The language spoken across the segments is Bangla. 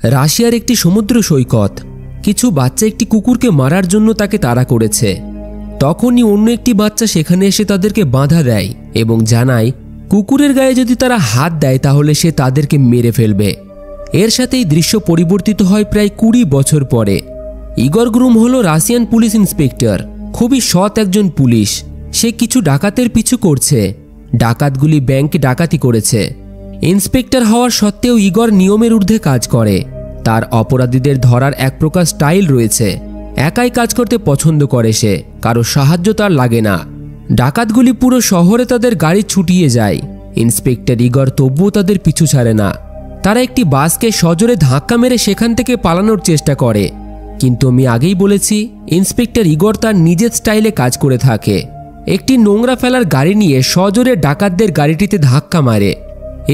রাশিয়ার একটি সমুদ্র সৈকত। কিছু বাচ্চা একটি কুকুরকে মারার জন্য তাকে তাড়া করেছে। তখনই অন্য একটি বাচ্চা সেখানে এসে তাদেরকে বাধা দেয় এবং জানায় কুকুরের গায়ে যদি তারা হাত দেয় তাহলে সে তাদেরকে মেরে ফেলবে। এর সাথেই দৃশ্য পরিবর্তিত হয় প্রায় 20 বছর পরে। ইগর গ্রুম হল রাশিয়ান পুলিশ ইন্সপেক্টর, খুবই সৎ একজন পুলিশ। সে কিছু ডাকাতের পিছু করছে। ডাকাতগুলি ব্যাংকে ডাকাতি করেছে। ইন্সপেক্টর হওয়ার সত্ত্বেও ইগর নিয়মের ঊর্ধ্বে কাজ করে। তার অপরাধীদের ধরার এক প্রকার স্টাইল রয়েছে। একাই কাজ করতে পছন্দ করে সে, কারো সাহায্য তার লাগে না। ডাকাতগুলি পুরো শহরে তাদের গাড়ি ছুটিয়ে যায়। ইন্সপেক্টর ইগর তবুও তাদের পিছু ছাড়ে না। তারা একটি বাসকে সজোরে ধাক্কা মেরে সেখান থেকে পালানোর চেষ্টা করে, কিন্তু আমি আগেই বলেছি ইন্সপেক্টর ইগর তার নিজের স্টাইলে কাজ করে থাকে। একটি নোংরা ফেলার গাড়ি নিয়ে সজোরে ডাকাতদের গাড়িটিতে ধাক্কা মারে।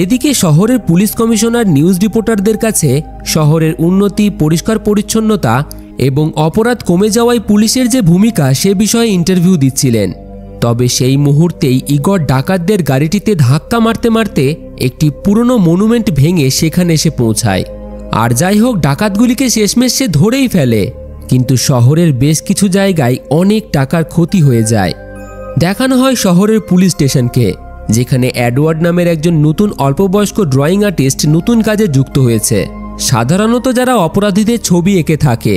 এদিকে শহরের পুলিশ কমিশনার নিউজ রিপোর্টারদের কাছে শহরের উন্নতি, পরিষ্কার পরিচ্ছন্নতা এবং অপরাধ কমে যাওয়ায় পুলিশের যে ভূমিকা সে বিষয়ে ইন্টারভিউ দিচ্ছিলেন। তবে সেই মুহূর্তেই ইগর ডাকাতদের গাড়িটিতে ধাক্কা মারতে মারতে একটি পুরনো মনুমেন্ট ভেঙে সেখানে এসে পৌঁছায়। আর যাই হোক, ডাকাতগুলিকে শেষমেশ সে ধরেই ফেলে, কিন্তু শহরের বেশ কিছু জায়গায় অনেক টাকার ক্ষতি হয়ে যায়। দেখানো হয় শহরের পুলিশ স্টেশনকে, যেখানে এডওয়ার্ড নামের একজন নতুন অল্পবয়স্ক ড্রয়িং আর্টিস্ট নতুন কাজে যুক্ত হয়েছে। সাধারণত যারা অপরাধীদের ছবি এঁকে থাকে।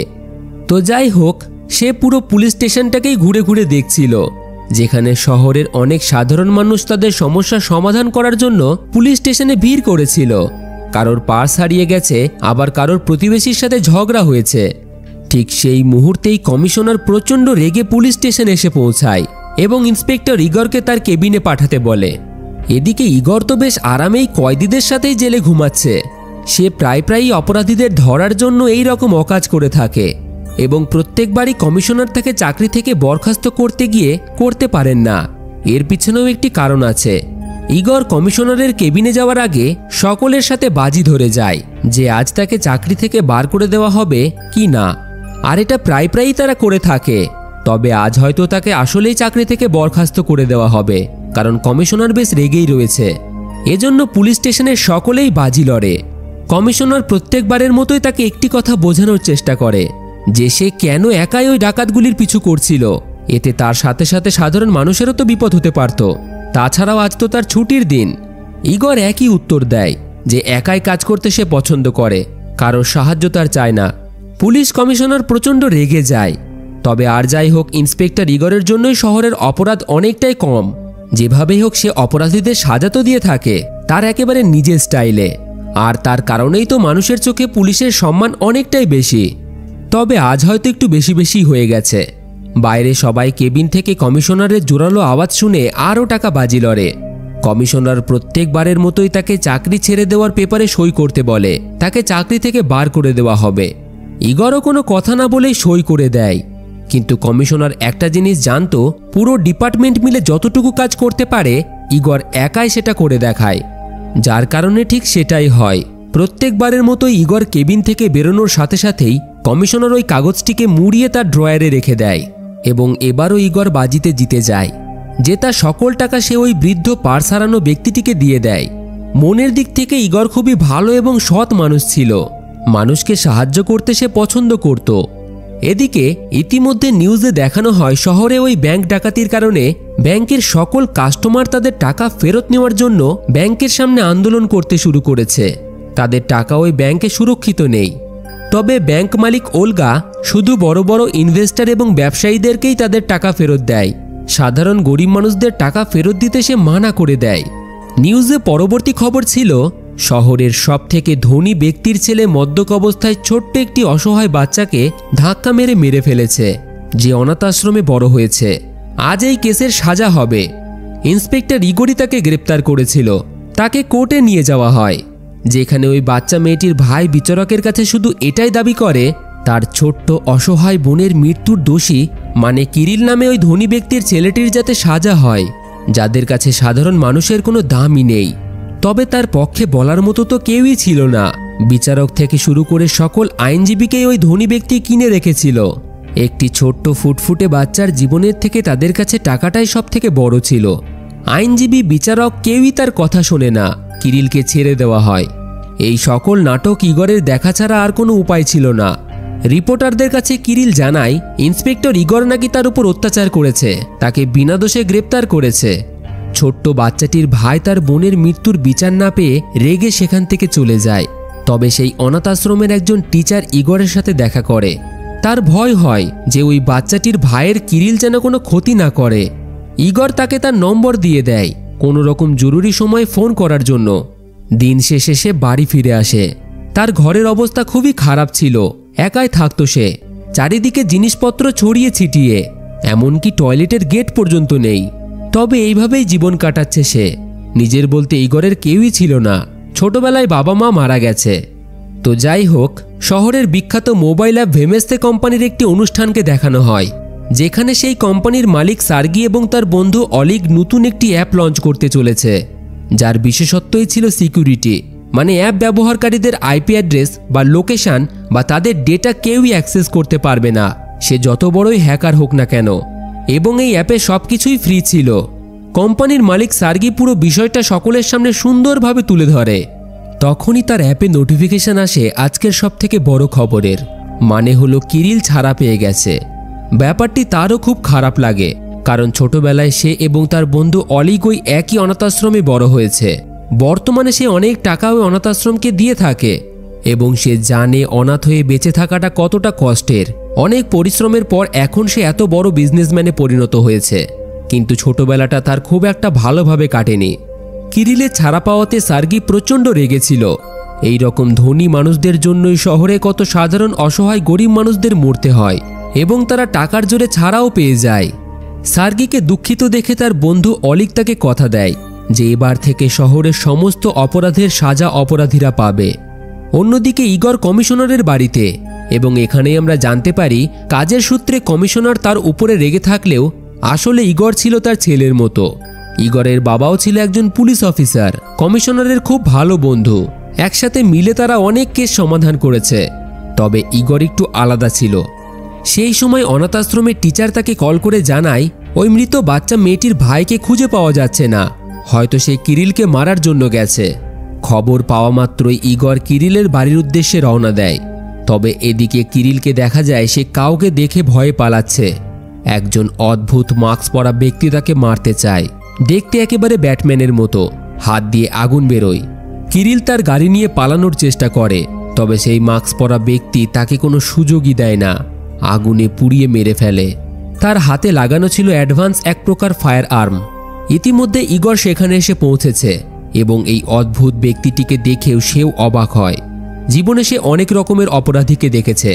তো যাই হোক, সে পুরো পুলিশ স্টেশনটাকেই ঘুরে ঘুরে দেখছিল, যেখানে শহরের অনেক সাধারণ মানুষ তাদের সমস্যার সমাধান করার জন্য পুলিশ স্টেশনে ভিড় করেছিল। কারোর পার্স হারিয়ে গেছে, আবার কারোর প্রতিবেশীর সাথে ঝগড়া হয়েছে। ঠিক সেই মুহূর্তেই কমিশনার প্রচণ্ড রেগে পুলিশ স্টেশনে এসে পৌঁছায় এবং ইন্সপেক্টর ইগরকে তার কেবিনে পাঠাতে বলে। এদিকে ইগর তো বেশ আরামেই কয়েদিদের সাথেই জেলে ঘুমাচ্ছে। সে প্রায়ই অপরাধীদের ধরার জন্য এই রকম অকাজ করে থাকে এবং প্রত্যেকবারই কমিশনার তাকে চাকরি থেকে বরখাস্ত করতে গিয়ে করতে পারেন না। এর পিছনেও একটি কারণ আছে। ইগর কমিশনারের কেবিনে যাওয়ার আগে সকলের সাথে বাজি ধরে যায় যে আজ তাকে চাকরি থেকে বার করে দেওয়া হবে কি না। আর এটা প্রায়ই তারা করে থাকে। তবে আজ হয়তো তাকে আসলেই চাকরি থেকে বরখাস্ত করে দেওয়া হবে, কারণ কমিশনার বেশ রেগেই রয়েছে। এজন্য পুলিশ স্টেশনের সকলেই বাজি লড়ে। কমিশনার প্রত্যেকবারের মতোই তাকে একটি কথা বোঝানোর চেষ্টা করে যে সে কেন একাই ওই ডাকাতগুলির পিছু করছিল। এতে তার সাথে সাথে সাধারণ মানুষেরও তো বিপদ হতে পারত। তাছাড়াও আজ তো তার ছুটির দিন। ইগর একই উত্তর দেয় যে একাই কাজ করতে সে পছন্দ করে, কারোর সাহায্য তার চায় না। পুলিশ কমিশনার প্রচণ্ড রেগে যায়। তবে আর যাই হোক, ইন্সপেক্টর ইগরের জন্যই শহরের অপরাধ অনেকটাই কম। যেভাবেই হোক সে অপরাধীদের সাজা তো দিয়ে থাকে তার একেবারে নিজের স্টাইলে। আর তার কারণেই তো মানুষের চোখে পুলিশের সম্মান অনেকটাই বেশি। তবে আজ হয়তো একটু বেশি হয়ে গেছে। বাইরে সবাই কেবিন থেকে কমিশনারের জোরালো আওয়াজ শুনে আরও টাকা বাজি লড়ে। কমিশনার প্রত্যেকবারের মতোই তাকে চাকরি ছেড়ে দেওয়ার পেপারে সই করতে বলে। তাকে চাকরি থেকে বার করে দেওয়া হবে। ইগরও কোনো কথা না বলেই সই করে দেয়। কিন্তু কমিশনার একটা জিনিস জানতো, পুরো ডিপার্টমেন্ট মিলে যতটুকু কাজ করতে পারে ইগর একাই সেটা করে দেখায়। যার কারণে ঠিক সেটাই হয়। প্রত্যেকবারের মতোই ইগর কেবিন থেকে বেরোনোর সাথে সাথেই কমিশনার ওই কাগজটিকে মুড়িয়ে তার ড্রয়ারে রেখে দেয় এবং এবারও ইগর বাজিতে জিতে যায়। জেতা সকল টাকা সে ওই বৃদ্ধ পার্স হারানো ব্যক্তিটিকে দিয়ে দেয়। মনের দিক থেকে ইগর খুবই ভালো এবং সৎ মানুষ ছিল। মানুষকে সাহায্য করতে সে পছন্দ করত। এদিকে ইতিমধ্যে নিউজে দেখানো হয় শহরে ওই ব্যাংক ডাকাতির কারণে ব্যাংকের সকল কাস্টমার তাদের টাকা ফেরত নেওয়ার জন্য ব্যাংকের সামনে আন্দোলন করতে শুরু করেছে। তাদের টাকা ওই ব্যাংকে সুরক্ষিত নেই। তবে ব্যাংক মালিক ওলগা শুধু বড় বড় ইনভেস্টর এবং ব্যবসায়ীদেরকেই তাদের টাকা ফেরত দেয়। সাধারণ গরিব মানুষদের টাকা ফেরত দিতে সে মানা করে দেয়। নিউজে পরবর্তী খবর ছিল শহরের সবথেকে ধনী ব্যক্তির ছেলে মদ্যপ অবস্থায় ছোট্ট একটি অসহায় বাচ্চাকে ধাক্কা মেরে ফেলেছে, যে অনাথ আশ্রমে বড় হয়েছে। আজ এই কেসের সাজা হবে। ইন্সপেক্টর ইগরই তাকে গ্রেপ্তার করেছিল। তাকে কোর্টে নিয়ে যাওয়া হয়, যেখানে ওই বাচ্চা মেয়েটির ভাই বিচারকের কাছে শুধু এটাই দাবি করে তার ছোট্ট অসহায় বোনের মৃত্যুর দোষী মানে কিরিল নামে ওই ধনী ব্যক্তির ছেলেটির যাতে সাজা হয়, যাদের কাছে সাধারণ মানুষের কোনো দামই নেই। তবে তার পক্ষে বলার মতো তো কেউই ছিল না। বিচারক থেকে শুরু করে সকল আইনজীবীকেই ওই ধনী ব্যক্তি কিনে রেখেছিল। একটি ছোট্ট ফুটফুটে বাচ্চার জীবনের থেকে তাদের কাছে টাকাটাই সব থেকে বড় ছিল। আইনজীবী, বিচারক কেউই তার কথা শোনে না। কিরিলকে ছেড়ে দেওয়া হয়। এই সকল নাটক ইগরের দেখা ছাড়া আর কোনো উপায় ছিল না। রিপোর্টারদের কাছে কিরিল জানায় ইন্সপেক্টর ইগর নাকি তার উপর অত্যাচার করেছে, তাকে বিনা দোষে গ্রেপ্তার করেছে। ছোট্ট বাচ্চাটির ভাই তার বোনের মৃত্যুর বিচার না পেয়ে রেগে সেখান থেকে চলে যায়। তবে সেই অনাথ আশ্রমের একজন টিচার ইগরের সাথে দেখা করে। তার ভয় হয় যে ওই বাচ্চাটির ভাইয়ের কিরিল যেন কোনো ক্ষতি না করে। ইগর তাকে তার নম্বর দিয়ে দেয় কোনো রকম জরুরি সময়ে ফোন করার জন্য। দিন শেষে সে বাড়ি ফিরে আসে। তার ঘরের অবস্থা খুবই খারাপ ছিল, একাই থাকতো সে। চারিদিকে জিনিসপত্র ছড়িয়ে ছিটিয়ে, এমনকি টয়লেটের গেট পর্যন্ত নেই। তবে এইভাবেই জীবন কাটাচ্ছে সে। নিজের বলতে ইগরের কেউই ছিল না, ছোটবেলায় বাবা মা মারা গেছে। তো যাই হোক, শহরের বিখ্যাত মোবাইল অ্যাপ ভেমেস্তে কোম্পানির একটি অনুষ্ঠানকে দেখানো হয়, যেখানে সেই কোম্পানির মালিক সার্গি এবং তার বন্ধু অলিগ নতুন একটি অ্যাপ লঞ্চ করতে চলেছে, যার বিশেষত্বই ছিল সিকিউরিটি। মানে অ্যাপ ব্যবহারকারীদের আইপি অ্যাড্রেস বা লোকেশন বা তাদের ডেটা কেউই অ্যাক্সেস করতে পারবে না, সে যত বড়ই হ্যাকার হোক না কেন। এবং এই অ্যাপে সব কিছুই ফ্রি ছিল। কোম্পানির মালিক সার্গি পুরো বিষয়টা সকলের সামনে সুন্দরভাবে তুলে ধরে। তখনই তার অ্যাপে নোটিফিকেশন আসে আজকের সবথেকে বড় খবরের। মানে হলো কিরিল ছাড়া পেয়ে গেছে। ব্যাপারটি তারও খুব খারাপ লাগে, কারণ ছোটবেলায় সে এবং তার বন্ধু অলিগ ওই একই অনাথাশ্রমে বড় হয়েছে। বর্তমানে সে অনেক টাকা ওই অনাথাশ্রমকে দিয়ে থাকে এবং সে জানে অনাথ হয়ে বেঁচে থাকাটা কতটা কষ্টের। অনেক পরিশ্রমের পর এখন সে এত বড় বিজনেসম্যানে পরিণত হয়েছে, কিন্তু ছোটবেলাটা তার খুব একটা ভালোভাবে কাটেনি। কিরিলের ছাড়া পাওয়াতে সার্গি প্রচণ্ড রেগেছিল। এই রকম ধনী মানুষদের জন্যই শহরে কত সাধারণ অসহায় গরিব মানুষদের মরতে হয় এবং তারা টাকার জোরে ছাড়াও পেয়ে যায়। সার্গিকে দুঃখিত দেখে তার বন্ধু অলিগ তাকে কথা দেয় যে এবার থেকে শহরের সমস্ত অপরাধের সাজা অপরাধীরা পাবে। অন্যদিকে ইগর কমিশনারের বাড়িতে, এবং এখানেই আমরা জানতে পারি কাজের সূত্রে কমিশনার তার উপরে রেগে থাকলেও আসলে ইগর ছিল তার ছেলের মতো। ইগরের বাবাও ছিল একজন পুলিশ অফিসার, কমিশনারের খুব ভালো বন্ধু। একসাথে মিলে তারা অনেক কেস সমাধান করেছে। তবে ইগর একটু আলাদা ছিল। সেই সময় অনাথ আশ্রমের টিচার তাকে কল করে জানায় ওই মৃত বাচ্চা মেয়েটির ভাইকে খুঁজে পাওয়া যাচ্ছে না, হয়তো সে কিরিলকে মারার জন্য গেছে। খবর পাওয়া মাত্রই ইগর কিরিলের বাড়ির উদ্দেশ্যে রওনা দেয়। তবে এদিকে কিরিলকে দেখা যায় সে কাউকে দেখে ভয়ে পালাচ্ছে। একজন অদ্ভুত মাস্ক পরা ব্যক্তি তাকে মারতে চায়। দেখতে একেবারে ব্যাটম্যানের মতো, হাত দিয়ে আগুন বেরোয়। কিরিল তার গাড়ি নিয়ে পালানোর চেষ্টা করে, তবে সেই মাস্ক পরা ব্যক্তি তাকে কোনো সুযোগই দেয় না, আগুনে পুড়িয়ে মেরে ফেলে। তার হাতে লাগানো ছিল অ্যাডভান্স এক প্রকার ফায়ার আর্ম। ইতিমধ্যে ইগর সেখানে এসে পৌঁছেছে এবং এই অদ্ভুত ব্যক্তিটিকে দেখেও সেও অবাক হয়। জীবনে সে অনেক রকমের অপরাধীকে দেখেছে,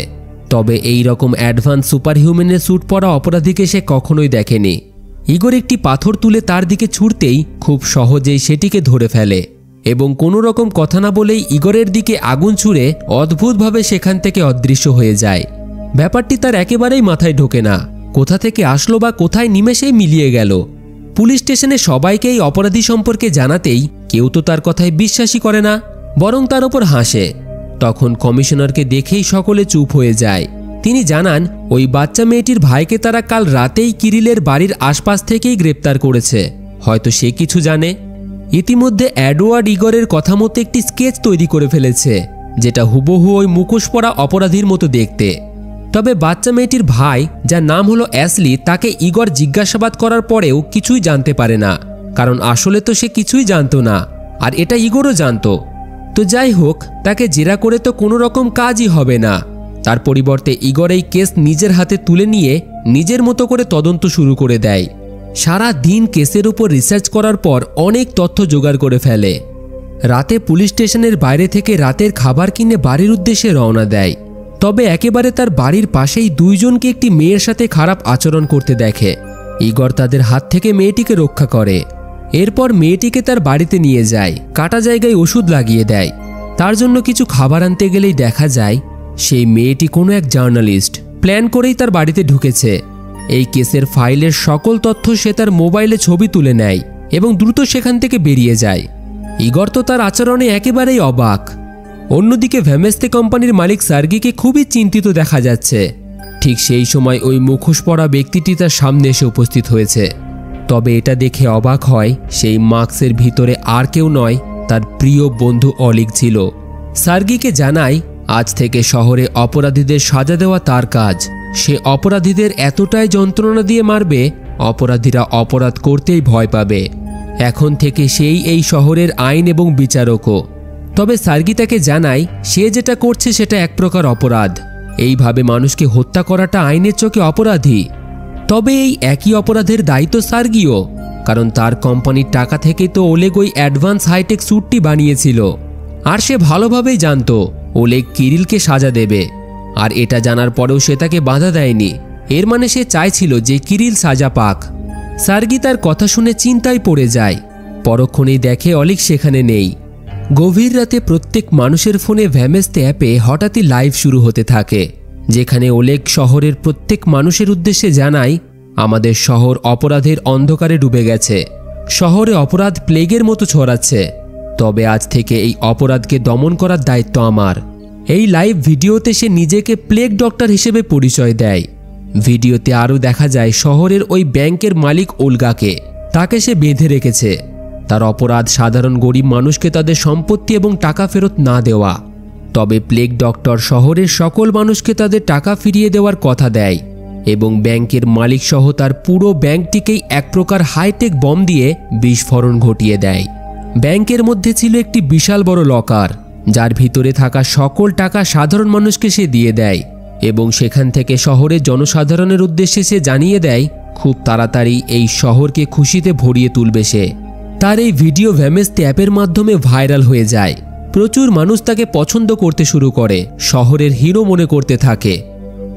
তবে এই রকম অ্যাডভান্স সুপারহিউম্যানের স্যুট পরা অপরাধীকে সে কখনোই দেখেনি। ইগর একটি পাথর তুলে তার দিকে ছুঁড়তেই খুব সহজেই সেটিকে ধরে ফেলে এবং কোনো রকম কথা না বলেই ইগরের দিকে আগুন ছুঁড়ে অদ্ভুতভাবে সেখান থেকে অদৃশ্য হয়ে যায়। ব্যাপারটি তার একেবারেই মাথায় ঢোকে না, কোথা থেকে আসলো বা কোথায় নিমেষেই মিলিয়ে গেল। পুলিশ স্টেশনে সবাইকে এই অপরাধী সম্পর্কে জানাতেই কেউ তো তার কথায় বিশ্বাসই করে না, বরং তার ওপর হাসে। তখন কমিশনারকে দেখেই সকলে চুপ হয়ে যায়। তিনি জানান ওই বাচ্চা মেয়েটির ভাইকে তারা কাল রাতেই কিরিলের বাড়ির আশপাশ থেকেই গ্রেপ্তার করেছে, হয়তো সে কিছু জানে। ইতিমধ্যে এডওয়ার্ড ইগরের কথা মতো একটি স্কেচ তৈরি করে ফেলেছে, যেটা হুবহু ওই মুখোশ পরা অপরাধীর মতো দেখতে। তবে বাচ্চা মেয়েটির ভাই, যার নাম হলো অ্যাসলি, তাকে ইগর জিজ্ঞাসাবাদ করার পরেও কিছুই জানতে পারে না, কারণ আসলে তো সে কিছুই জানতো না, আর এটা ইগরও জানতো। তো যাই হোক, তাকে জেরা করে তো কোনো রকম কাজই হবে না। তার পরিবর্তে ইগর এই কেস নিজের হাতে তুলে নিয়ে নিজের মতো করে তদন্ত শুরু করে দেয়। সারা দিন কেসের উপর রিসার্চ করার পর অনেক তথ্য জোগাড় করে ফেলে। রাতে পুলিশ স্টেশনের বাইরে থেকে রাতের খাবার কিনে বাড়ির উদ্দেশ্যে রওনা দেয়। তবে একেবারে তার বাড়ির পাশেই দুইজনকে একটি মেয়ের সাথে খারাপ আচরণ করতে দেখে। ইগর তাদের হাত থেকে মেয়েটিকে রক্ষা করে। এরপর মেয়েটিকে তার বাড়িতে নিয়ে যায়, কাটা জায়গায় ওষুধ লাগিয়ে দেয়। তার জন্য কিছু খাবার আনতে গেলেই দেখা যায় সেই মেয়েটি কোনো এক জার্নালিস্ট। প্ল্যান করেই তার বাড়িতে ঢুকেছে। এই কেসের ফাইলের সকল তথ্য সে তার মোবাইলে ছবি তুলে নেয় এবং দ্রুত সেখান থেকে বেরিয়ে যায়। ইগর তো তার আচরণে একেবারেই অবাক। অন্যদিকে ভেমেস্তে কোম্পানির মালিক সার্গিকে খুবই চিন্তিত দেখা যাচ্ছে। ঠিক সেই সময় ওই মুখোশ পরা ব্যক্তিটি তার সামনে এসে উপস্থিত হয়েছে। তবে এটা দেখে অবাক হয় সেই মাস্কের ভিতরে আর কেউ নয়, তার প্রিয় বন্ধু অলিগ ছিল। সার্গিকে জানায় আজ থেকে শহরে অপরাধীদের সাজা দেওয়া তার কাজ। সে অপরাধীদের এতটাই যন্ত্রণা দিয়ে মারবে অপরাধীরা অপরাধ করতেই ভয় পাবে। এখন থেকে সেই এই শহরের আইন এবং বিচারকও। তবে সার্গি তাকে জানায় সে যেটা করছে সেটা এক প্রকার অপরাধ। এইভাবে মানুষকে হত্যা করাটা আইনের চোখে অপরাধী। তবে এই একই অপরাধের দায়িত্ব সার্গিও, কারণ তার কোম্পানির টাকা থেকে তো ওলেগ ওই অ্যাডভান্স হাইটেক স্যুটটি বানিয়েছিল। আর সে ভালোভাবেই জানত ওলেগ কিরিলকে সাজা দেবে। আর এটা জানার পরেও সে তাকে বাধা দেয়নি। এর মানে সে চাইছিল যে কিরিল সাজা পাক। সার্গি তার কথা শুনে চিন্তায় পড়ে যায়। পরক্ষণেই দেখে অলিক সেখানে নেই। গভীর রাতে প্রত্যেক মানুষের ফোনে ভ্যামেস্তে অ্যাপে হঠাৎই লাইভ শুরু হতে থাকে, যেখানে ওলেগ শহরের প্রত্যেক মানুষের উদ্দেশ্যে জানায়, আমাদের শহর অপরাধের অন্ধকারে ডুবে গেছে। শহরে অপরাধ প্লেগের মতো ছড়াচ্ছে। তবে আজ থেকে এই অপরাধকে দমন করার দায়িত্ব আমার। এই লাইভ ভিডিওতে সে নিজেকে প্লেগ ডক্টর হিসেবে পরিচয় দেয়। ভিডিওতে আরও দেখা যায় শহরের ওই ব্যাংকের মালিক ওলগাকে। তাকে সে বেঁধে রেখেছে। তার অপরাধ সাধারণ গরিব মানুষকে তাদের সম্পত্তি এবং টাকা ফেরত না দেওয়া। তবে প্লেগ ডক্টর শহরের সকল মানুষকে তাদের টাকা ফিরিয়ে দেওয়ার কথা দেয় এবং ব্যাংকের মালিক সহ তার পুরো ব্যাংকটিকেই এক প্রকার হাইটেক বম দিয়ে বিস্ফোরণ ঘটিয়ে দেয়। ব্যাংকের মধ্যে ছিল একটি বিশাল বড় লকার, যার ভিতরে থাকা সকল টাকা সাধারণ মানুষকে সে দিয়ে দেয় এবং সেখান থেকে শহরের জনসাধারণের উদ্দেশ্যে সে জানিয়ে দেয় খুব তাড়াতাড়ি এই শহরকে খুশিতে ভরিয়ে তুলবে সে। তার এই ভিডিও ভ্যামেস্তে অ্যাপের মাধ্যমে ভাইরাল হয়ে যায়। প্রচুর মানুষ তাকে পছন্দ করতে শুরু করে, শহরের হিরো মনে করতে থাকে।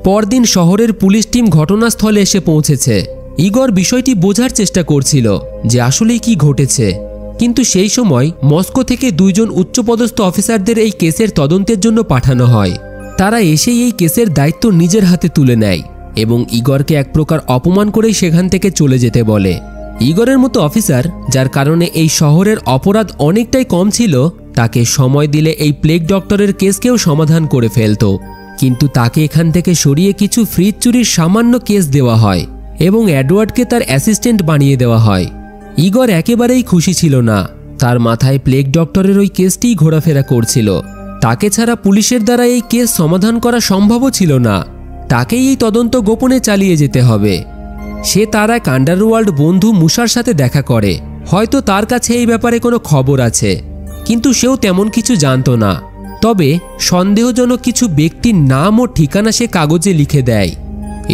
পরদিন শহরের পুলিশ টিম ঘটনাস্থলে এসে পৌঁছেছে। ইগর বিষয়টি বোঝার চেষ্টা করছিল যে আসলেই কি ঘটেছে, কিন্তু সেই সময় মস্কো থেকে দুইজন উচ্চপদস্থ অফিসারদের এই কেসের তদন্তের জন্য পাঠানো হয়। তারা এসেই এই কেসের দায়িত্ব নিজের হাতে তুলে নেয় এবং ইগরকে এক প্রকার অপমান করেই সেখান থেকে চলে যেতে বলে। ইগরের মতো অফিসার, যার কারণে এই শহরের অপরাধ অনেকটাই কম ছিল, তাকে সময় দিলে এই প্লেগ ডক্টরের কেসকেও সমাধান করে ফেলত। কিন্তু তাকে এখান থেকে সরিয়ে কিছু ফ্রিজ চুরির সামান্য কেস দেওয়া হয় এবং এডওয়ার্ডকে তার অ্যাসিস্ট্যান্ট বানিয়ে দেওয়া হয়। ইগর একেবারেই খুশি ছিল না। তার মাথায় প্লেগ ডক্টরের ওই কেসটিই ঘোরাফেরা করছিল। তাকে ছাড়া পুলিশের দ্বারা এই কেস সমাধান করা সম্ভবও ছিল না। তাকেই এই তদন্ত গোপনে চালিয়ে যেতে হবে। সে তার এক আন্ডারওয়ার্ল্ড বন্ধু মুসার সাথে দেখা করে। হয়তো তার কাছে এই ব্যাপারে কোনো খবর আছে, কিন্তু সেও তেমন কিছু জানত না। তবে সন্দেহজনক কিছু ব্যক্তির নাম ও ঠিকানা সে কাগজে লিখে দেয়।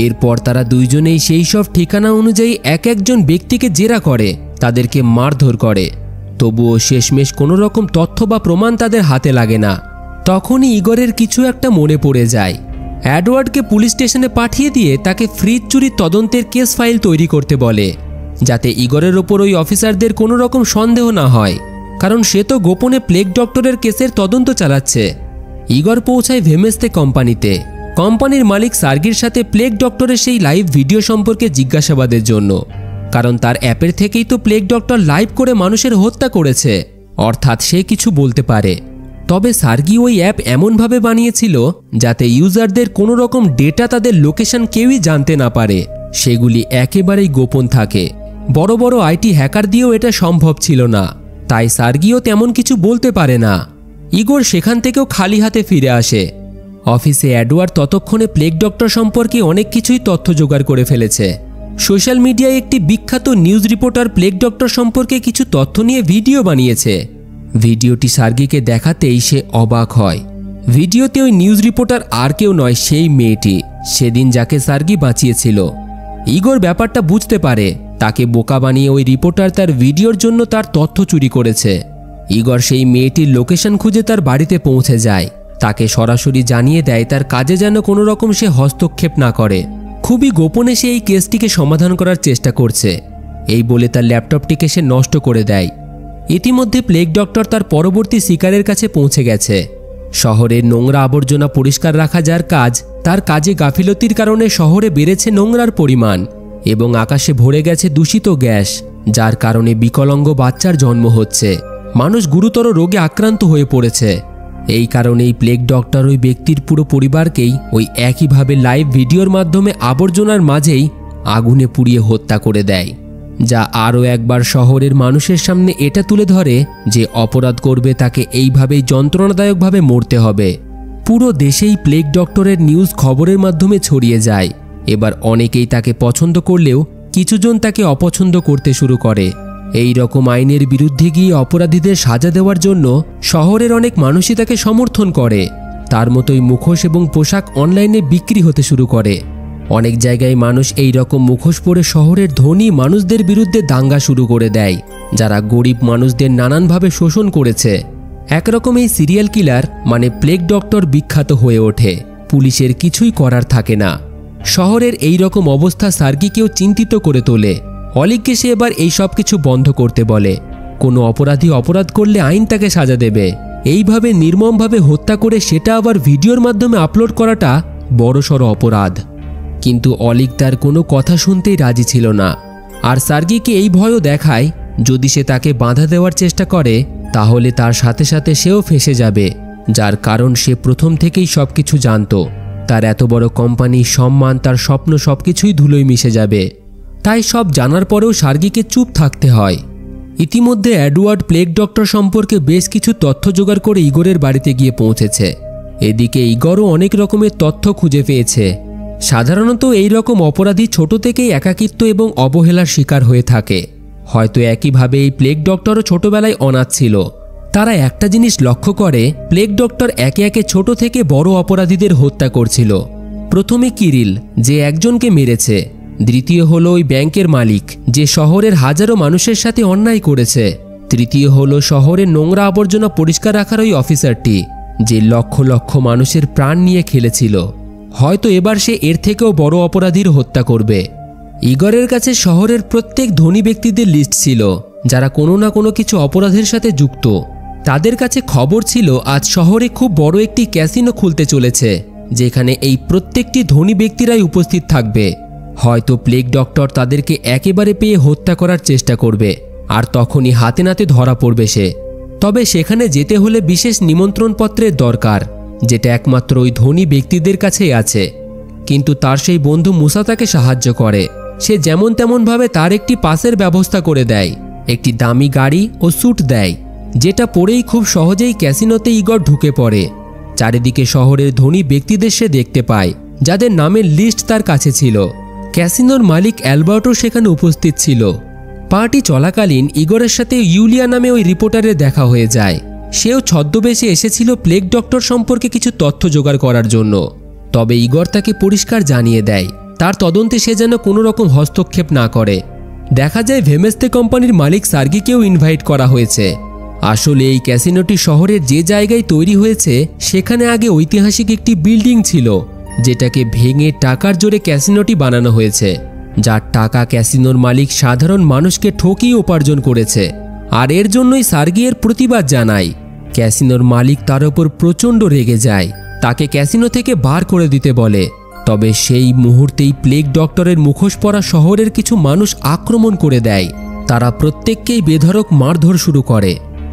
এরপর তারা দুইজনেই সেই সব ঠিকানা অনুযায়ী এক একজন ব্যক্তিকে জেরা করে, তাদেরকে মারধর করে। তবুও শেষমেশ কোনো রকম তথ্য বা প্রমাণ তাদের হাতে লাগে না। তখনই ইগরের কিছু একটা মনে পড়ে যায়। এডওয়ার্ডকে পুলিশ স্টেশনে পাঠিয়ে দিয়ে তাকে ফ্রিজ চুরির তদন্তের কেস ফাইল তৈরি করতে বলে, যাতে ইগরের ওপর ওই অফিসারদের কোনো রকম সন্দেহ না হয়, কারণ সে তো গোপনে প্লেগ ডক্টরের কেসের তদন্ত চালাচ্ছে। ইগর পৌঁছায় ভেমেস্তে কোম্পানিতে। কোম্পানির মালিক সার্গির সাথে প্লেগ ডক্টরের সেই লাইভ ভিডিও সম্পর্কে জিজ্ঞাসাবাদের জন্য, কারণ তার অ্যাপের থেকেই তো প্লেগ ডক্টর লাইভ করে মানুষের হত্যা করেছে, অর্থাৎ সে কিছু বলতে পারে। তবে সার্গি ওই অ্যাপ এমনভাবে বানিয়েছিল যাতে ইউজারদের কোনো রকম ডেটা, তাদের লোকেশন কেউই জানতে না পারে। সেগুলি একেবারেই গোপন থাকে। বড় বড় আইটি হ্যাকার দিয়েও এটা সম্ভব ছিল না। তাই সার্গিও তেমন কিছু বলতে পারে না। ইগর সেখান থেকেও খালি হাতে ফিরে আসে। অফিসে এডওয়ার্ড ততক্ষণে প্লেগ ডক্টর সম্পর্কে অনেক কিছুই তথ্য জোগাড় করে ফেলেছে। সোশ্যাল মিডিয়ায় একটি বিখ্যাত নিউজ রিপোর্টার প্লেগ ডক্টর সম্পর্কে কিছু তথ্য নিয়ে ভিডিও বানিয়েছে। ভিডিওটি সার্গিকে দেখাতেই সে অবাক হয়। ভিডিওতে ওই নিউজ রিপোর্টার আর কেউ নয়, সেই মেয়েটি, সেদিন যাকে সার্গি বাঁচিয়েছিল। ইগর ব্যাপারটা বুঝতে পারে। তাকে বোকা বানিয়ে ওই রিপোর্টার তার ভিডিওর জন্য তার তথ্য চুরি করেছে। ইগর সেই মেয়েটির লোকেশন খুঁজে তার বাড়িতে পৌঁছে যায়। তাকে সরাসরি জানিয়ে দেয় তার কাজে যেন কোনো রকম সে হস্তক্ষেপ না করে। খুবই গোপনে সে এই কেসটিকে সমাধান করার চেষ্টা করছে, এই বলে তার ল্যাপটপটিকে সে নষ্ট করে দেয়। ইতিমধ্যে প্লেগ ডক্টর তার পরবর্তী শিকারের কাছে পৌঁছে গেছে। শহরের নোংরা আবর্জনা পরিষ্কার রাখা যার কাজ, তার কাজে গাফিলতির কারণে শহরে বেড়েছে নোংরার পরিমাণ এবং আকাশে ভরে গেছে দূষিত গ্যাস, যার কারণে বিকলাঙ্গ বাচ্চার জন্ম হচ্ছে। মানুষ গুরুতর রোগে আক্রান্ত হয়ে পড়েছে। এই কারণেই প্লেগ ডক্টর ওই ব্যক্তির পুরো পরিবারকেই ওই একইভাবে লাইভ ভিডিওর মাধ্যমে আবর্জনার মাঝেই আগুনে পুড়িয়ে হত্যা করে দেয়। যা আরও একবার শহরের মানুষের সামনে এটা তুলে ধরে যে অপরাধ করবে তাকে এইভাবেই যন্ত্রণাদায়কভাবে মরতে হবে। পুরো দেশেই প্লেগ ডক্টরের নিউজ খবরের মাধ্যমে ছড়িয়ে যায়। এবার অনেকেই তাকে পছন্দ করলেও কিছুজন তাকে অপছন্দ করতে শুরু করে। এই রকম আইনের বিরুদ্ধে গিয়ে অপরাধীদের সাজা দেওয়ার জন্য শহরের অনেক মানুষই তাকে সমর্থন করে। তার মতোই মুখোশ এবং পোশাক অনলাইনে বিক্রি হতে শুরু করে। অনেক জায়গায় মানুষ এই রকম মুখোশ পরে শহরের ধনী মানুষদের বিরুদ্ধে দাঙ্গা শুরু করে দেয়, যারা গরিব মানুষদের নানানভাবে শোষণ করেছে। একরকম এই সিরিয়াল কিলার মানে প্লেগ ডক্টর বিখ্যাত হয়ে ওঠে। পুলিশের কিছুই করার থাকে না। শহরের এই রকম অবস্থা সার্গিকেও চিন্তিত করে তোলে। অলিককে সে এবার এই সব কিছু বন্ধ করতে বলে। কোনো অপরাধী অপরাধ করলে আইন তাকে সাজা দেবে। এইভাবে নির্মমভাবে হত্যা করে সেটা আবার ভিডিওর মাধ্যমে আপলোড করাটা বড়সড় অপরাধ। কিন্তু অলিক তার কোনো কথা শুনতেই রাজি ছিল না। আর সার্গিকে এই ভয়ও দেখায় যদি সে তাকে বাধা দেওয়ার চেষ্টা করে তাহলে তার সাথে সাথে সেও ফেঁসে যাবে, যার কারণ সে প্রথম থেকেই সব কিছু জানত। তার এত বড় কোম্পানি, সম্মান, তার স্বপ্ন সবকিছুই ধুলোয় মিশে যাবে। তাই সব জানার পরেও সার্গিকে চুপ থাকতে হয়। ইতিমধ্যে এডওয়ার্ড প্লেগ ডক্টর সম্পর্কে বেশ কিছু তথ্য জোগাড় করে ইগরের বাড়িতে গিয়ে পৌঁছেছে। এদিকে ইগরও অনেক রকমের তথ্য খুঁজে পেয়েছে। সাধারণত এই রকম অপরাধী ছোট থেকেই একাকিত্ব এবং অবহেলার শিকার হয়ে থাকে। হয়তো একইভাবে এই প্লেগ ডক্টরও ছোটবেলায় অনাথ ছিল। তারা একটা জিনিস লক্ষ্য করে, প্লেগ ডক্টর একে একে ছোট থেকে বড় অপরাধীদের হত্যা করছিল। প্রথমে কিরিল, যে একজনকে মেরেছে। দ্বিতীয় হলো ওই ব্যাংকের মালিক, যে শহরের হাজারো মানুষের সাথে অন্যায় করেছে। তৃতীয় হলো শহরের নোংরা আবর্জনা পরিষ্কার রাখার ওই অফিসারটি, যে লক্ষ লক্ষ মানুষের প্রাণ নিয়ে খেলেছিল। হয়তো এবার সে এর থেকেও বড় অপরাধীর হত্যা করবে। ইগরের কাছে শহরের প্রত্যেক ধনী ব্যক্তিদের লিস্ট ছিল, যারা কোনো না কোনো কিছু অপরাধের সাথে যুক্ত। তাদের কাছে খবর ছিল আজ শহরে খুব বড় একটি ক্যাসিনো খুলতে চলেছে, যেখানে এই প্রত্যেকটি ধনী ব্যক্তিরাই উপস্থিত থাকবে। হয়তো প্লেগ ডক্টর তাদেরকে একেবারে পেয়ে হত্যা করার চেষ্টা করবে, আর তখনই হাতে নাতে ধরা পড়বে সে। তবে সেখানে যেতে হলে বিশেষ নিমন্ত্রণপত্রের দরকার, যেটা একমাত্র ওই ধনী ব্যক্তিদের কাছেই আছে। কিন্তু তার সেই বন্ধু মুসা তাকে সাহায্য করে। সে যেমন তেমনভাবে তার একটি পাসের ব্যবস্থা করে দেয়, একটি দামি গাড়ি ও স্যুট দেয়, যেটা পরেই খুব সহজেই ক্যাসিনোতে ইগর ঢুকে পড়ে। চারিদিকে শহরের ধনী ব্যক্তিদের সে দেখতে পায়, যাদের নামের লিস্ট তার কাছে ছিল। ক্যাসিনোর মালিক অ্যালবার্টো সেখানে উপস্থিত ছিল। পার্টি চলাকালীন ইগরের সাথে ইউলিয়া নামে ওই রিপোর্টারের দেখা হয়ে যায়। সেও ছদ্মবেশে এসেছিল প্লেগ ডক্টর সম্পর্কে কিছু তথ্য জোগাড় করার জন্য। তবে ইগর তাকে পরিষ্কার জানিয়ে দেয় তার তদন্তে সে যেন কোনো রকম হস্তক্ষেপ না করে। দেখা যায় ভেমেস্তে কোম্পানির মালিক সার্গিকেও ইনভাইট করা হয়েছে। আসলে এই ক্যাসিনোটি শহরের যে জায়গায় তৈরি হয়েছে সেখানে আগে ঐতিহাসিক একটি বিল্ডিং ছিল, যেটাকে ভেঙে টাকার জোরে ক্যাসিনোটি বানানো হয়েছে। যার টাকা ক্যাসিনোর মালিক সাধারণ মানুষকে ঠকিয়ে উপার্জন করেছে। আর এর জন্যই সার্গি এর প্রতিবাদ জানায়। ক্যাসিনোর মালিক তার ওপর প্রচণ্ড রেগে যায়, তাকে ক্যাসিনো থেকে বার করে দিতে বলে। তবে সেই মুহূর্তেই প্লেগ ডক্টরের মুখোশ পরা শহরের কিছু মানুষ আক্রমণ করে দেয়। তারা প্রত্যেককেই বেধড়ক মারধর শুরু করে।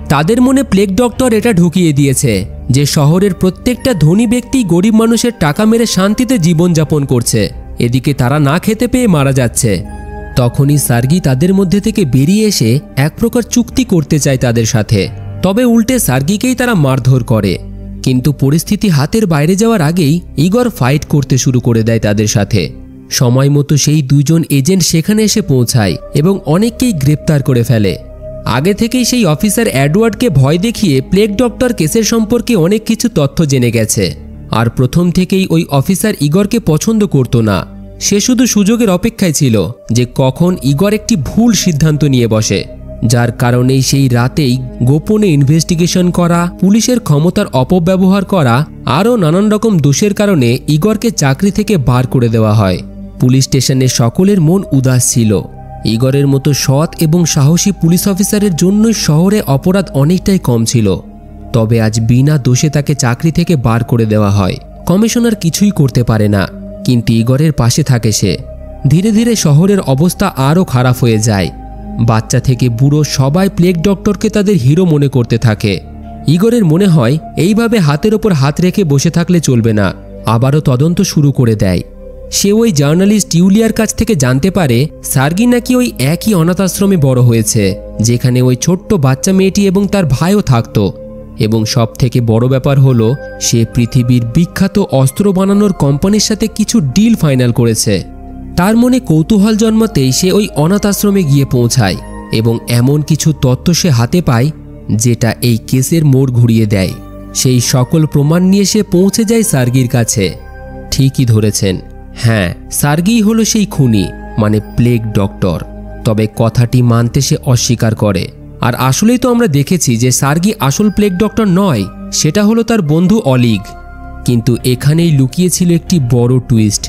তাদের মনে প্লেগ ডক্টর এটা ঢুকিয়ে দিয়েছে যে শহরের প্রত্যেকটা ধনী ব্যক্তি গরিব মানুষের টাকা মেরে শান্তিতে জীবনযাপন করছে, এদিকে তারা না খেতে পেয়ে মারা যাচ্ছে। তখনই সার্গি তাদের মধ্যে থেকে বেরিয়ে এসে এক প্রকার চুক্তি করতে চায় তাদের সাথে। তবে উল্টে সার্গিকেই তারা মারধর করে। কিন্তু পরিস্থিতি হাতের বাইরে যাওয়ার আগেই ইগর ফাইট করতে শুরু করে দেয় তাদের সাথে। সময় মতো সেই দুজন এজেন্ট সেখানে এসে পৌঁছায় এবং অনেককেই গ্রেপ্তার করে ফেলে। আগে থেকেই সেই অফিসার এডওয়ার্ডকে ভয় দেখিয়ে প্লেগ ডক্টর কেসের সম্পর্কে অনেক কিছু তথ্য জেনে গেছে। আর প্রথম থেকেই ওই অফিসার ইগরকে পছন্দ করত না। সে শুধু সুযোগের অপেক্ষায় ছিল যে কখন ইগর একটি ভুল সিদ্ধান্ত নিয়ে বসে, যার কারণেই সেই রাতেই গোপনে ইনভেস্টিগেশন করা, পুলিশের ক্ষমতার অপব্যবহার করা আরও নানান রকম দোষের কারণে ইগরকে চাকরি থেকে বার করে দেওয়া হয়। পুলিশ স্টেশনে সকলের মন উদাস ছিল। ইগরের মতো সৎ এবং সাহসী পুলিশ অফিসারের জন্যই শহরে অপরাধ অনেকটাই কম ছিল। তবে আজ বিনা দোষে তাকে চাকরি থেকে বার করে দেওয়া হয়। কমিশনার কিছুই করতে পারে না, কিন্তু ইগরের পাশে থাকে সে। ধীরে ধীরে শহরের অবস্থা আরও খারাপ হয়ে যায়। বাচ্চা থেকে বুড়ো সবাই প্লেগ ডক্টরকে তাদের হিরো মনে করতে থাকে। ইগরের মনে হয় এইভাবে হাতের ওপর হাত রেখে বসে থাকলে চলবে না, আবারও তদন্ত শুরু করে দেয়। সে ওই জার্নালিস্ট ইউলিয়ার কাছ থেকে জানতে পারে সার্গি নাকি ওই একই অনাথ আশ্রমে বড় হয়েছে, যেখানে ওই ছোট্ট বাচ্চা মেয়েটি এবং তার ভাইও থাকতো। এবং সব থেকে বড় ব্যাপার হলো সে পৃথিবীর বিখ্যাত অস্ত্র বানানোর কোম্পানির সাথে কিছু ডিল ফাইনাল করেছে। তার মনে কৌতূহল জন্মাতেই সে ওই অনাথ আশ্রমে গিয়ে পৌঁছায় এবং এমন কিছু তথ্য সে হাতে পায় যেটা এই কেসের মোড় ঘুরিয়ে দেয়। সেই সকল প্রমাণ নিয়ে সে পৌঁছে যায় সার্গির কাছে। ঠিকই ধরেছেন, হ্যাঁ, সার্গিই হলো সেই খুনি, মানে প্লেগ ডক্টর। তবে কথাটি মানতে সে অস্বীকার করে। আর আসলেই তো আমরা দেখেছি যে সার্গি আসল প্লেগ ডক্টর নয়, সেটা হলো তার বন্ধু অলিগ। কিন্তু এখানেই লুকিয়েছিল একটি বড় টুইস্ট।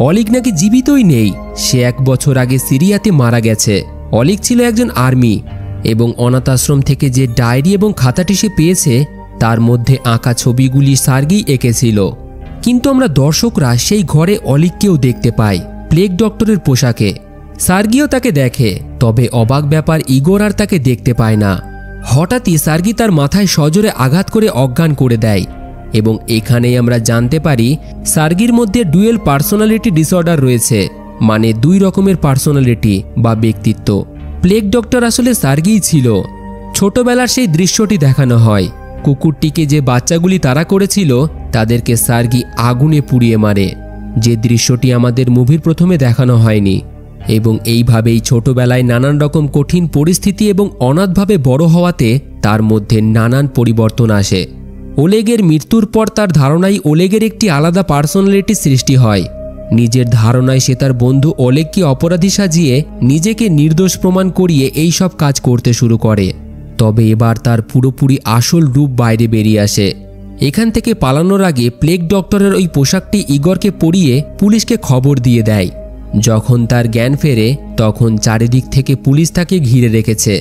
অলিগ নাকি জীবিতই নেই, সে 1 বছর আগে সিরিয়াতে মারা গেছে। অলিগ ছিল একজন আর্মি এবং অনাথ আশ্রম থেকে যে ডায়েরি এবং খাতাটি সে পেয়েছে তার মধ্যে আঁকা ছবিগুলি সার্গি এঁকেছিল। কিন্তু আমরা দর্শকরা সেই ঘরে অলিগকেও দেখতে পাই প্লেগ ডক্টরের পোশাকে। সার্গিও তাকে দেখে, তবে অবাক ব্যাপার ইগোর আর তাকে দেখতে পায় না। হঠাৎই সার্গি তার মাথায় সজোরে আঘাত করে অজ্ঞান করে দেয় এবং এখানেই আমরা জানতে পারি সার্গির মধ্যে ডুয়েল পার্সোনালিটি ডিসঅর্ডার রয়েছে, মানে 2 রকমের পার্সোনালিটি বা ব্যক্তিত্ব। প্লেগ ডক্টর আসলে সার্গিই ছিল। ছোটবেলার সেই দৃশ্যটি দেখানো হয়, কুকুরটিকে যে বাচ্চাগুলি তাড়া করেছিল তাদেরকে সার্গি আগুনে পুড়িয়ে মারে, যে দৃশ্যটি আমাদের মুভির প্রথমে দেখানো হয়নি। এবং এইভাবেই ছোটবেলায় নানান রকম কঠিন পরিস্থিতি এবং অনাথভাবে বড় হওয়াতে তার মধ্যে নানান পরিবর্তন আসে। ওলেগের মৃত্যুর পর তার ধারণায় ওলেগের একটি আলাদা পার্সোনালিটি সৃষ্টি হয়। নিজের ধারণায় সে তার বন্ধু ওলেগকে অপরাধী সাজিয়ে নিজেকে নির্দোষ প্রমাণ করিয়ে এই সব কাজ করতে শুরু করে। তবে এবার তার পুরোপুরি আসল রূপ বাইরে বেরিয়ে আসে। এখান থেকে পালানোর আগে প্লেগ ডক্টরের ওই পোশাকটি ইগরকে পরিয়ে পুলিশকে খবর দিয়ে দেয়। যখন তার জ্ঞান ফেরে তখন চারিদিক থেকে পুলিশ তাকে ঘিরে রেখেছে।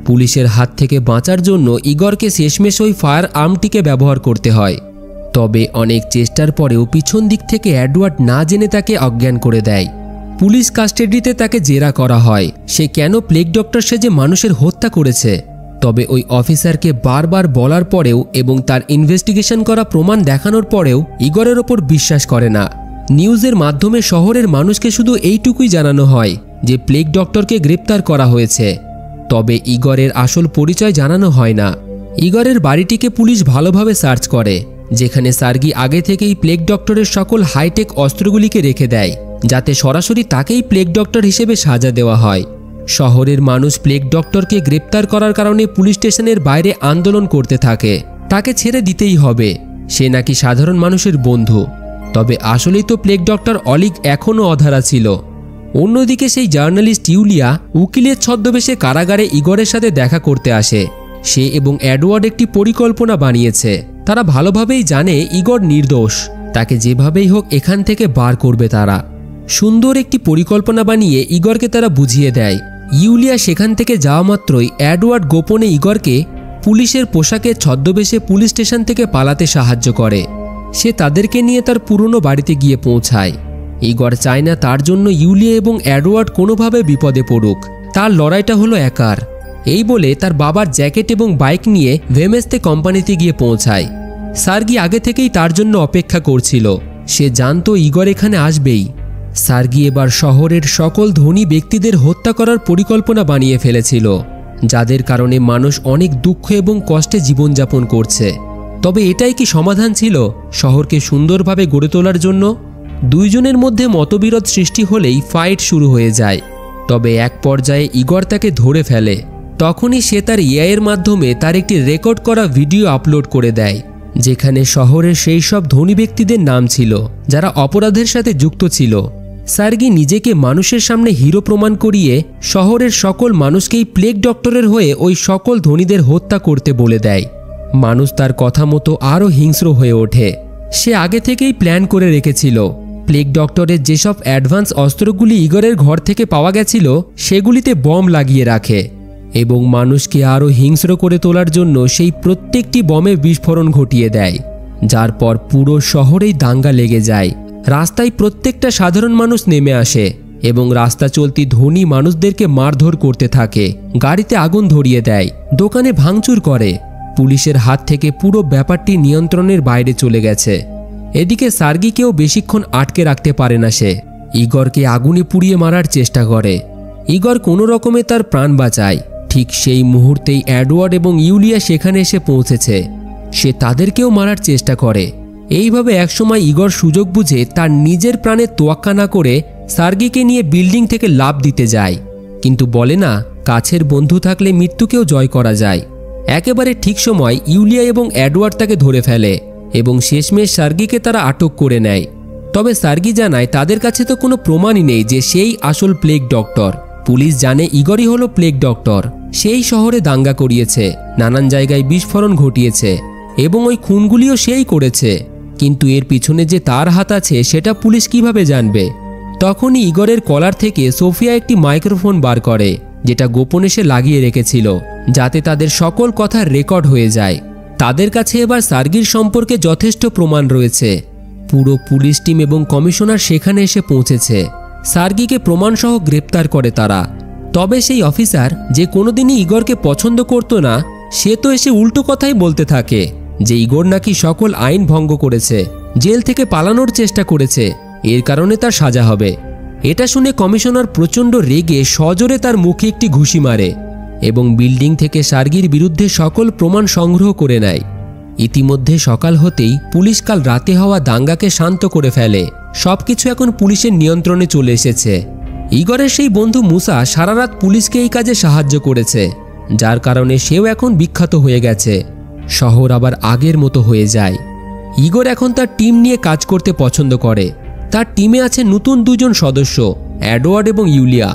পুলিশের হাত থেকে বাঁচার জন্য ইগরকে শেষমেশ ওই ফায়ার আর্মটিকে ব্যবহার করতে হয়। তবে অনেক চেষ্টার পরেও পিছন দিক থেকে এডওয়ার্ড না জেনে তাকে অজ্ঞান করে দেয়। পুলিশ কাস্টাডিতে তাকে জেরা করা হয় সে কেন প্লেগ ডক্টর সেজে মানুষের হত্যা করেছে। তবে ওই অফিসারকে বারবার বলার পরেও এবং তার ইনভেস্টিগেশন করা প্রমাণ দেখানোর পরেও ইগরের ওপর বিশ্বাস করে না। নিউজের মাধ্যমে শহরের মানুষকে শুধু এইটুকুই জানানো হয় যে প্লেগ ডক্টরকে গ্রেপ্তার করা হয়েছে, তবে ইগরের আসল পরিচয় জানানো হয় না। ইগরের বাড়িটিকে পুলিশ ভালোভাবে সার্চ করে, যেখানে সার্গি আগে থেকেই প্লেগ ডক্টরের সকল হাইটেক অস্ত্রগুলিকে রেখে দেয়, যাতে সরাসরি তাকেই প্লেগ ডক্টর হিসেবে সাজা দেওয়া হয়। শহরের মানুষ প্লেগ ডক্টরকে গ্রেপ্তার করার কারণে পুলিশ স্টেশনের বাইরে আন্দোলন করতে থাকে, তাকে ছেড়ে দিতেই হবে, সে নাকি সাধারণ মানুষের বন্ধু। তবে আসলেই তো প্লেগ ডক্টর অলিগ এখনও অধারা ছিল। অন্যদিকে সেই জার্নালিস্ট ইউলিয়া উকিলের ছদ্মবেশে কারাগারে ইগরের সাথে দেখা করতে আসে। সে এবং এডওয়ার্ড একটি পরিকল্পনা বানিয়েছে। তারা ভালোভাবেই জানে ইগর নির্দোষ, তাকে যেভাবেই হোক এখান থেকে বার করবে তারা। সুন্দর একটি পরিকল্পনা বানিয়ে ইগরকে তারা বুঝিয়ে দেয়। ইউলিয়া সেখান থেকে যাওয়া মাত্রই এডওয়ার্ড গোপনে ইগরকে পুলিশের পোশাকে ছদ্মবেশে পুলিশ স্টেশন থেকে পালাতে সাহায্য করে। সে তাদেরকে নিয়ে তার পুরনো বাড়িতে গিয়ে পৌঁছায়। ইগর চায় না তার জন্য ইউলিয়া এবং এডওয়ার্ড কোনোভাবে বিপদে পড়ুক, তার লড়াইটা হলো একার। এই বলে তার বাবার জ্যাকেট এবং বাইক নিয়ে ভেমেস্তে কোম্পানিতে গিয়ে পৌঁছায়। সার্গি আগে থেকেই তার জন্য অপেক্ষা করছিল, সে জানতো ইগর এখানে আসবেই। সার্গি এবার শহরের সকল ধনী ব্যক্তিদের হত্যা করার পরিকল্পনা বানিয়ে ফেলেছিল, যাদের কারণে মানুষ অনেক দুঃখ এবং কষ্টে জীবনযাপন করছে। তবে এটাই কি সমাধান ছিল শহরকে সুন্দরভাবে গড়ে তোলার জন্য? দুইজনের মধ্যে মতবিরোধ সৃষ্টি হলেই ফাইট শুরু হয়ে যায়। তবে এক পর্যায়ে ইগর তাকে ধরে ফেলে। তখনই সে তার এআইয়ের মাধ্যমে তার একটি রেকর্ড করা ভিডিও আপলোড করে দেয়, যেখানে শহরের সেই সব ধনী ব্যক্তিদের নাম ছিল যারা অপরাধের সাথে যুক্ত ছিল। সার্গি নিজেকে মানুষের সামনে হিরো প্রমাণ করিয়ে শহরের সকল মানুষকেই প্লেগ ডক্টরের হয়ে ওই সকল ধনীদের হত্যা করতে বলে দেয়। মানুষ তার কথা মতো আরও হিংস্র হয়ে ওঠে। সে আগে থেকেই প্ল্যান করে রেখেছিল প্লেগ ডক্টরের যেসব অ্যাডভান্স অস্ত্রগুলি ইগরের ঘর থেকে পাওয়া গেছিল সেগুলিতে বম লাগিয়ে রাখে এবং মানুষকে আরও হিংস্র করে তোলার জন্য সেই প্রত্যেকটি বমে বিস্ফোরণ ঘটিয়ে দেয়, যার পর পুরো শহরেই দাঙ্গা লেগে যায়। রাস্তায় প্রত্যেকটা সাধারণ মানুষ নেমে আসে এবং রাস্তা চলতি ধনী মানুষদেরকে মারধর করতে থাকে, গাড়িতে আগুন ধরিয়ে দেয়, দোকানে ভাঙচুর করে। পুলিশের হাত থেকে পুরো ব্যাপারটি নিয়ন্ত্রণের বাইরে চলে গেছে। এদিকে সার্গিকেও বেশিক্ষণ আটকে রাখতে পারে না সে। ইগরকে আগুনে পুড়িয়ে মারার চেষ্টা করে। ইগর কোনো রকমে তার প্রাণ বাঁচায়। ঠিক সেই মুহূর্তেই এডওয়ার্ড এবং ইউলিয়া সেখানে এসে পৌঁছেছে। সে তাদেরকেও মারার চেষ্টা করে। এইভাবে একসময় ইগর সুযোগ বুঝে তার নিজের প্রাণের তোয়াক্কা না করে সার্গিকে নিয়ে বিল্ডিং থেকে লাফ দিতে যায়। কিন্তু বলে না, কাছের বন্ধু থাকলে মৃত্যুকেও জয় করা যায়। একেবারে ঠিক সময় ইউলিয়া এবং এডওয়ার্ড তাকে ধরে ফেলে এবং শেষমেশ সার্গিকে তারা আটক করে নেয়। তবে সার্গি জানায় তাদের কাছে তো কোনো প্রমাণই নেই যে সেই আসল প্লেগ ডক্টর। পুলিশ জানে ইগরই হলো প্লেগ ডক্টর। সেই শহরে দাঙ্গা করিয়েছে, নানান জায়গায় বিস্ফোরণ ঘটিয়েছে এবং ওই খুনগুলিও সেই করেছে। কিন্তু এর পিছনে যে তার হাত আছে সেটা পুলিশ কিভাবে জানবে? তখনই ইগরের কলার থেকে সোফিয়া একটি মাইক্রোফোন বার করে, যেটা গোপনে সে লাগিয়ে রেখেছিল যাতে তাদের সকল কথা রেকর্ড হয়ে যায়। তাদের কাছে এবার সার্গির সম্পর্কে যথেষ্ট প্রমাণ রয়েছে। পুরো পুলিশ টিম এবং কমিশনার সেখানে এসে পৌঁছেছে। সার্গিকে প্রমাণসহ গ্রেপ্তার করে তারা। তবে সেই অফিসার যে কোনোদিনই ইগরকে পছন্দ করত না, সে তো এসে উল্টো কথাই বলতে থাকে যে ইগর নাকি সকল আইন ভঙ্গ করেছে, জেল থেকে পালানোর চেষ্টা করেছে, এর কারণে তার সাজা হবে। এটা শুনে কমিশনার প্রচণ্ড রেগে সজোরে তার মুখে একটি ঘুষি মারে এবং বিল্ডিং থেকে সার্গির বিরুদ্ধে সকল প্রমাণ সংগ্রহ করে নেয়। ইতিমধ্যে সকাল হতেই পুলিশ কাল রাতে হওয়া দাঙ্গাকে শান্ত করে ফেলে। সবকিছু এখন পুলিশের নিয়ন্ত্রণে চলে এসেছে। ইগরের সেই বন্ধু মুসা সারা রাত পুলিশকে এই কাজে সাহায্য করেছে, যার কারণে সেও এখন বিখ্যাত হয়ে গেছে। শহর আবার আগের মতো হয়ে যায়। ইগর এখন তার টিম নিয়ে কাজ করতে পছন্দ করে। তার টিমে আছে নতুন দুজন সদস্য, এডওয়ার্ড এবং ইউলিয়া।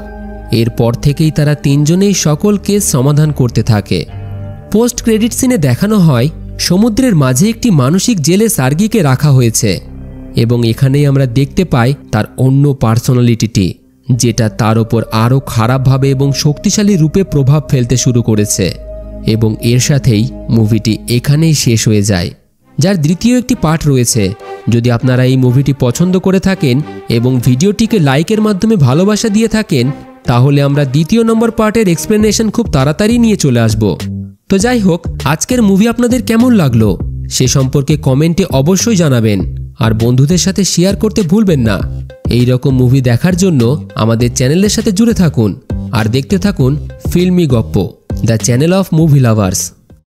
এরপর থেকেই তারা তিনজনেই সকল কেস সমাধান করতে থাকে। পোস্ট ক্রেডিট সিনে দেখানো হয় সমুদ্রের মাঝে একটি মানসিক জেলে সার্গিকে রাখা হয়েছে এবং এখানেই আমরা দেখতে পাই তার অন্য পার্সোনালিটিটি, যেটা তার ওপর আরও খারাপভাবে এবং শক্তিশালী রূপে প্রভাব ফেলতে শুরু করেছে। এবং এর সাথেই মুভিটি এখানেই শেষ হয়ে যায়, যার দ্বিতীয় একটি পার্ট রয়েছে। যদি আপনারা এই মুভিটি পছন্দ করে থাকেন এবং ভিডিওটিকে লাইকের মাধ্যমে ভালোবাসা দিয়ে থাকেন, তাহলে আমরা দ্বিতীয় নম্বর পার্টের এক্সপ্লেনেশন খুব তাড়াতাড়ি নিয়ে চলে আসব। তো যাই হোক, আজকের মুভি আপনাদের কেমন লাগলো সে সম্পর্কে কমেন্টে অবশ্যই জানাবেন, আর বন্ধুদের সাথে শেয়ার করতে ভুলবেন না। এই রকম মুভি দেখার জন্য আমাদের চ্যানেলের সাথে জুড়ে থাকুন আর দেখতে থাকুন ফিল্মি গপ্প, the channel of movie lovers.